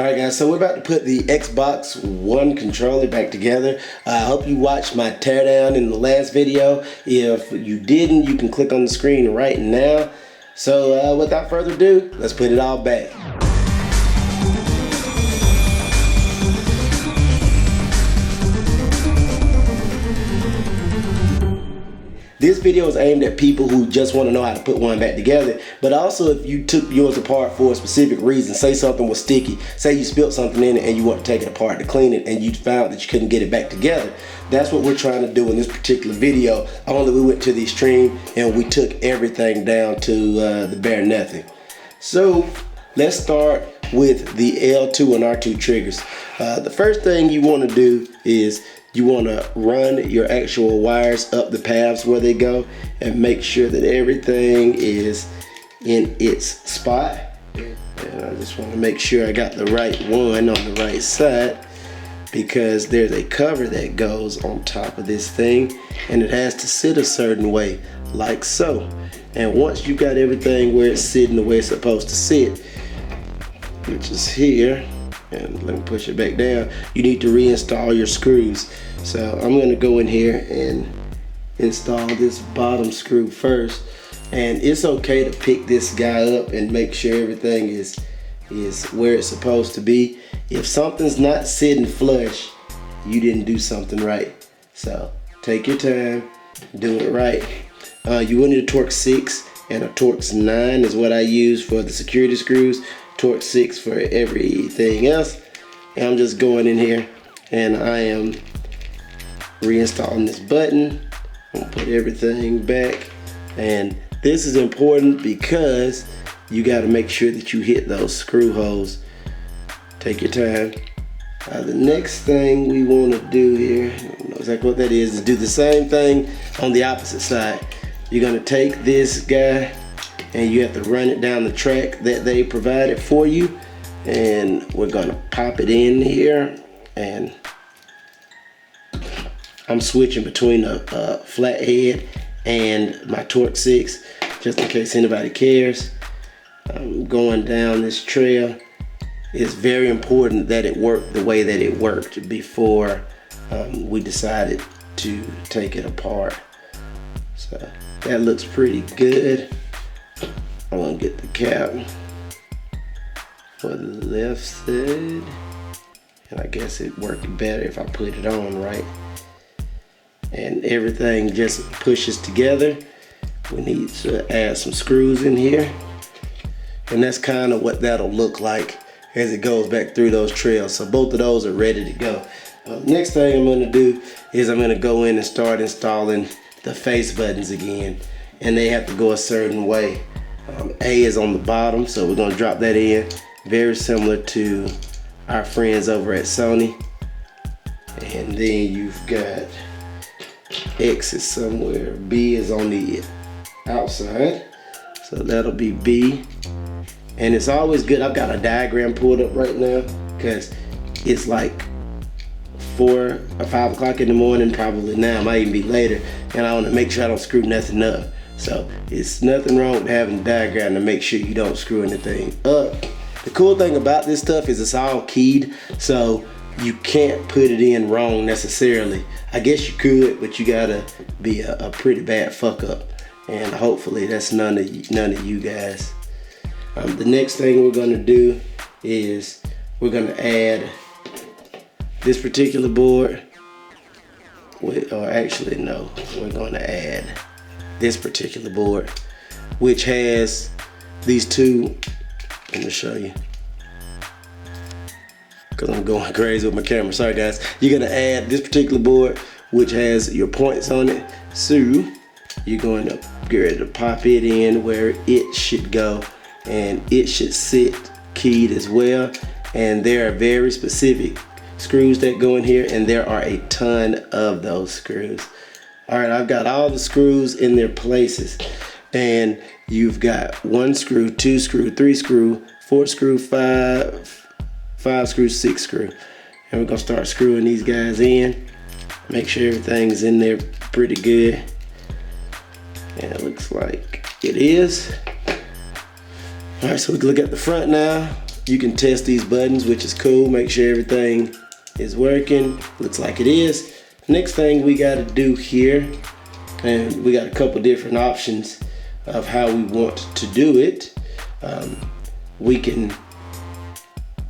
Alright guys, so we're about to put the Xbox One controller back together. I hope you watched my teardown in the last video. If you didn't, you can click on the screen right now. So without further ado, let's put it all back. This video is aimed at people who just want to know how to put one back together, but also if you took yours apart for a specific reason, say something was sticky, say you spilled something in it and you want to take it apart to clean it and you found that you couldn't get it back together. That's what we're trying to do in this particular video, only we went to the extreme and we took everything down to the bare nothing. So let's start with the L2 and R2 triggers. The first thing you want to do is you want to run your actual wires up the paths where they go and make sure that everything is in its spot. And I just want to make sure I got the right one on the right side, because there's a cover that goes on top of this thing and it has to sit a certain way, like so. And once you got everything where it's sitting the way it's supposed to sit, which is here, and let me push it back down, you need to reinstall your screws. So I'm going to go in here and install this bottom screw first, and it's okay to pick this guy up and make sure everything is where it's supposed to be. If something's not sitting flush, you didn't do something right. So take your time, do it right. You will need a Torx 6 and a Torx 9 is what I use for the security screws. Torx 6 for everything else. And I'm just going in here and I am reinstalling this button. I'm gonna put everything back, and this is important because you got to make sure that you hit those screw holes. Take your time. The next thing we want to do here, I don't know exactly what that is do the same thing on the opposite side. You're gonna take this guy and you have to run it down the track that they provided for you, and we're gonna pop it in here. And I'm switching between a flathead and my Torx 6 just in case anybody cares. I'm going down this trail. It's very important that it worked the way that it worked before we decided to take it apart. So that looks pretty good. I'm gonna get the cap for the left side, and I guess it worked better if I put it on right. And everything just pushes together. We need to add some screws in here, and that's kind of what that'll look like as it goes back through those trails. So both of those are ready to go. Next thing I'm gonna do is I'm gonna go in and start installing the face buttons again, and they have to go a certain way. A is on the bottom, so we're gonna drop that in, very similar to our friends over at Sony. And then you've got X is somewhere, B is on the outside, so that'll be B. And it's always good, I've got a diagram pulled up right now because it's like 4 or 5 o'clock in the morning, probably now, it might even be later, and I want to make sure I don't screw nothing up. So it's nothing wrong with having a diagram to make sure you don't screw anything up. The cool thing about this stuff is it's all keyed, so you can't put it in wrong necessarily. I guess you could, but you gotta be a pretty bad fuck up, and hopefully that's none of you guys. The next thing we're gonna do is we're gonna add this particular board, or actually no, we're gonna add this particular board, which has these two. Let me show you, because I'm going crazy with my camera. Sorry guys. You're gonna add this particular board, which has your points on it. So you're going to get ready to pop it in where it should go, and it should sit keyed as well. And there are very specific screws that go in here, and there are a ton of those screws. All right, I've got all the screws in their places, and you've got 1 screw, 2 screw, 3 screw, 4 screw, 5 screw, 6 screw. And we're gonna start screwing these guys in. Make sure everything's in there pretty good. And it looks like it is. All right, so we can look at the front now. you can test these buttons, which is cool. Make sure everything is working. Looks like it is. Next thing we got to do here, and we got a couple different options of how we want to do it. We can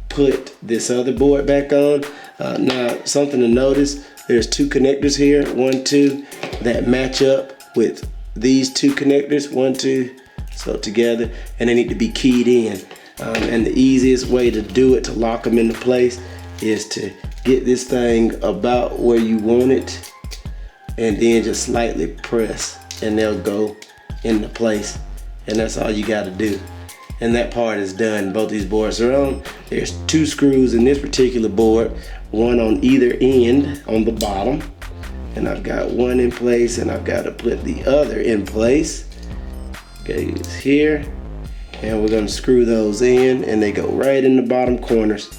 put this other board back on. Now, something to notice, there's two connectors here, 1, 2, that match up with these two connectors, 1, 2, so together, and they need to be keyed in. And the easiest way to do it, to lock them into place, is to get this thing about where you want it, and then just slightly press, and they'll go into place. And that's all you got to do. And that part is done. Both these boards are on. There's 2 screws in this particular board, 1 on either end on the bottom. And I've got 1 in place, and I've got to put the other in place. Okay, it's here. And we're gonna screw those in, and they go right in the bottom corners,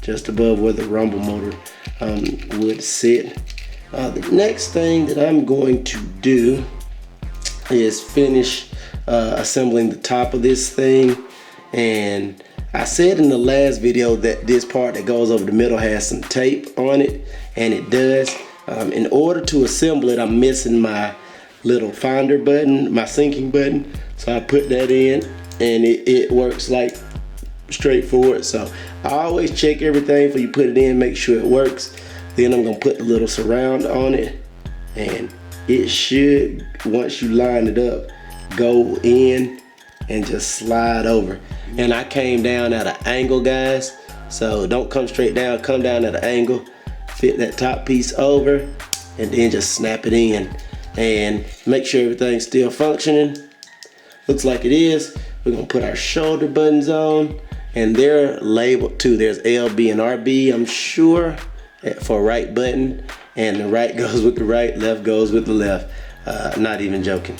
just above where the rumble motor would sit. The next thing that I'm going to do is finish assembling the top of this thing. And I said in the last video that this part that goes over the middle has some tape on it, and it does. In order to assemble it, I'm missing my little finder button, my syncing button, so I put that in, and it works like straightforward. So I always check everything before you put it in, make sure it works. Then I'm gonna put the little surround on it, and it should, once you line it up, go in and just slide over. And I came down at an angle, guys, so don't come straight down, come down at an angle, fit that top piece over, and then just snap it in and make sure everything's still functioning. Looks like it is. We're gonna put our shoulder buttons on, and they're labeled too. There's LB and RB, I'm sure, for right button, and the right goes with the right, left goes with the left. Not even joking.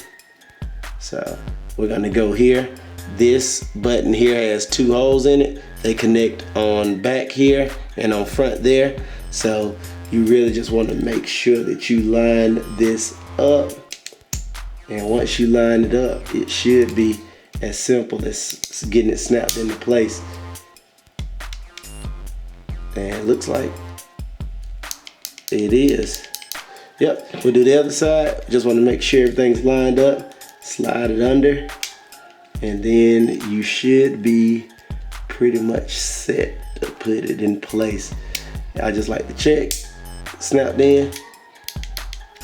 So we're gonna go here. This button here has 2 holes in it. They connect on back here and on front there. So you really just want to make sure that you line this up. And once you line it up, it should be as simple as getting it snapped into place. And it looks like it is. Yep, we'll do the other side. Just want to make sure everything's lined up. Slide it under, and then you should be pretty much set to put it in place. I just like to check, snapped in,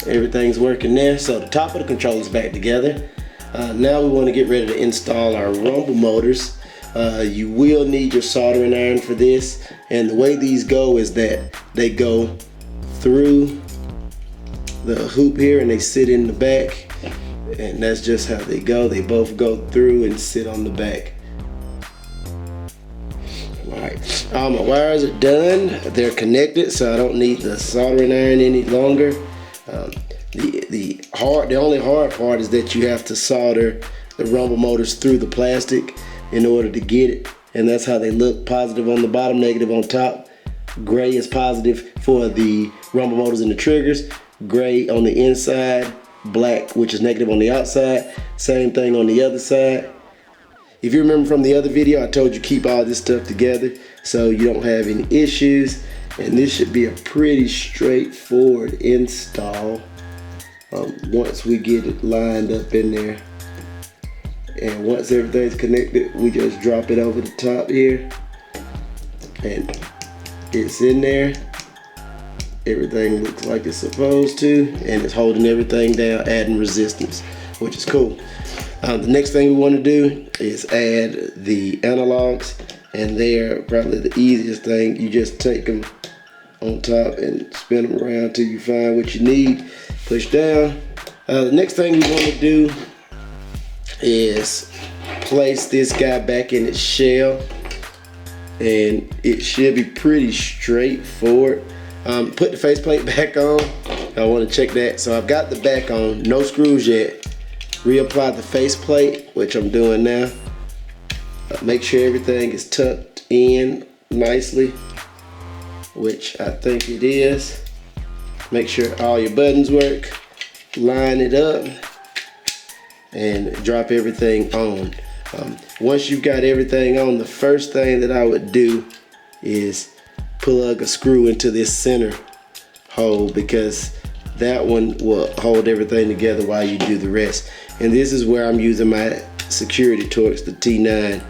everything's working there. So the top of the controller's back together. Now we want to get ready to install our rumble motors. You will need your soldering iron for this, and the way these go is that they go through the hoop here and they sit in the back. And that's just how they go. They both go through and sit on the back. Alright, all my wires are done. They're connected, so I don't need the soldering iron any longer. The only hard part is that you have to solder the rumble motors through the plastic in order to get it. And that's how they look, positive on the bottom, negative on top. Gray is positive for the rumble motors and the triggers. Gray on the inside. Black, which is negative on the outside. Same thing on the other side. If you remember from the other video, I told you keep all this stuff together so you don't have any issues. And this should be a pretty straightforward install once we get it lined up in there. And once everything's connected, we just drop it over the top here, and it's in there. Everything looks like it's supposed to, and it's holding everything down, adding resistance, which is cool. The next thing we want to do is add the analogs, and they're probably the easiest thing. You just take them on top and spin them around till you find what you need. Push down. The next thing we want to do is place this guy back in its shell, and it should be pretty straightforward. Put the faceplate back on. I want to check that. So I've got the back on, no screws yet. Reapply the faceplate, which I'm doing now. Make sure everything is tucked in nicely, which I think it is. Make sure all your buttons work. Line it up and drop everything on. Once you've got everything on, the first thing that I would do is plug a screw into this center hole, because that one will hold everything together while you do the rest. And this is where I'm using my security Torx, the T9.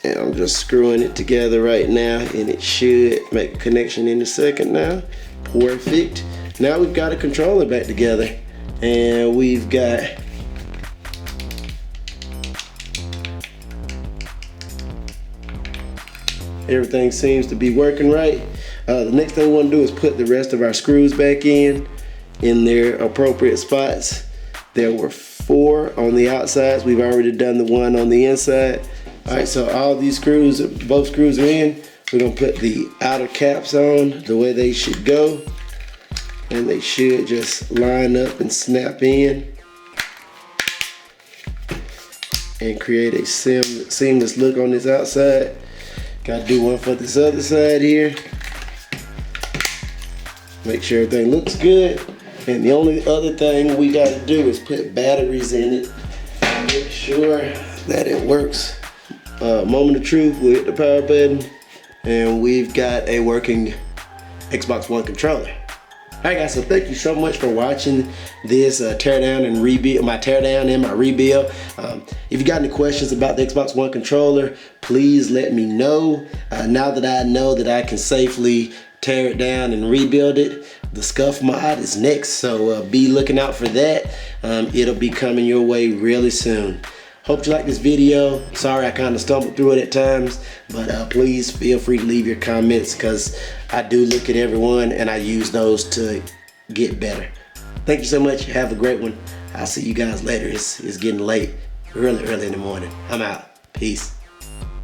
And I'm just screwing it together right now, and it should make a connection in a second now. Perfect. Now we've got a controller back together, and we've got everything seems to be working right. The next thing we want to do is put the rest of our screws back in their appropriate spots. There were 4 on the outsides. We've already done the one on the inside. All right, so all these screws, both screws are in. We're gonna put the outer caps on the way they should go, and they should just line up and snap in and create a seamless look on this outside. Gotta do one for this other side here. Make sure everything looks good. And the only other thing we gotta do is put batteries in it. Make sure that it works. Moment of truth, we'll hit the power button, and we've got a working Xbox One controller. Alright guys, so thank you so much for watching this teardown and rebuild, my teardown and my rebuild. If you got any questions about the Xbox One controller, please let me know. Now that I know that I can safely tear it down and rebuild it, the scuff mod is next, so be looking out for that. It'll be coming your way really soon. Hope you like this video. Sorry I kind of stumbled through it at times, but please feel free to leave your comments, because I do look at everyone and I use those to get better. Thank you so much. Have a great one. I'll see you guys later. It's getting late, really early in the morning. I'm out. Peace.